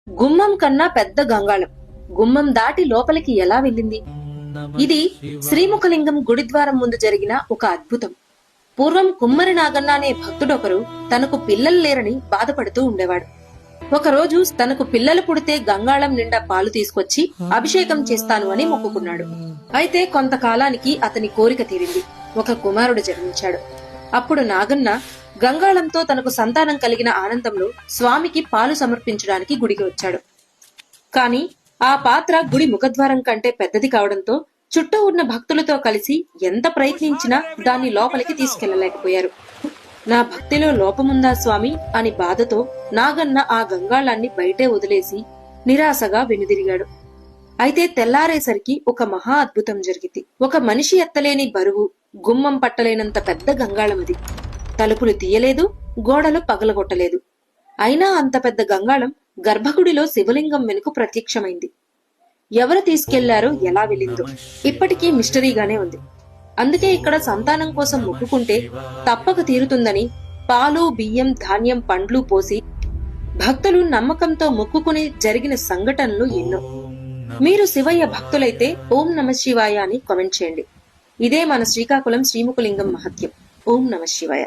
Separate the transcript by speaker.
Speaker 1: గుమ్మం కన్నా పెద్ద గంగాళం గుమ్మం దాటి లోపలికి ఎలా వెళ్ళింది? ఇది శ్రీముఖలింగం గుడిద్వారం ముందు జరిగిన ఒక అద్భుతం. పూర్వం కుమ్మరి నాగన్న అనే భక్తుడొకరు తనకు పిల్లలు లేరని బాధపడుతూ ఉండేవాడు. ఒకరోజు తనకు పిల్లలు పుడితే గంగాళం నిండా పాలు తీసుకొచ్చి అభిషేకం చేస్తాను అని మొక్కుకున్నాడు. అయితే కొంతకాలానికి అతని కోరిక తీరింది. ఒక కుమారుడు జన్మించాడు. అప్పుడు నాగన్న గంగాళంతో తనకు సంతానం కలిగిన ఆనందంలో స్వామికి పాలు సమర్పించడానికి గుడికి వచ్చాడు. కాని ఆ పాత్ర గుడి ముఖద్వారం కంటే పెద్దది కావడంతో చుట్టూ ఉన్న భక్తులతో కలిసి ఎంత ప్రయత్నించినా దాన్ని లోపలికి తీసుకెళ్లలేకపోయారు. నా భక్తిలో లోపముందా స్వామి అని బాధతో నాగన్న ఆ గంగాళాన్ని బయటే వదిలేసి నిరాశగా వెనుదిరిగాడు. అయితే తెల్లారేసరికి ఒక మహా అద్భుతం జరిగింది. ఒక మనిషి ఎత్తలేని బరువు, గుమ్మం పట్టలేనంత పెద్ద గంగాళమది. తలుపులు తీయలేదు, గోడలు పగలగొట్టలేదు. అయినా అంత పెద్ద గంగాళం గర్భగుడిలో శివలింగం వెనుక ప్రత్యక్షమైంది. ఎవరు తీసుకెళ్లారో, ఎలా వెళ్ళిందో ఇప్పటికీ మిస్టరీగానే ఉంది. అందుకే ఇక్కడ సంతానం కోసం మొక్కుకుంటే తప్పక తీరుతుందని పాలు, బియ్యం, ధాన్యం, పండ్లు పోసి భక్తులు నమ్మకంతో మొక్కుకుని జరిగిన సంఘటనలు ఎన్నో. మీరు శివయ్య భక్తులైతే ఓం నమ శివాయ అని కామెంట్ చేయండి. ఇదే మన శ్రీకాకుళం శ్రీముఖలింగం మహత్యం. ఓం నమ శివాయ.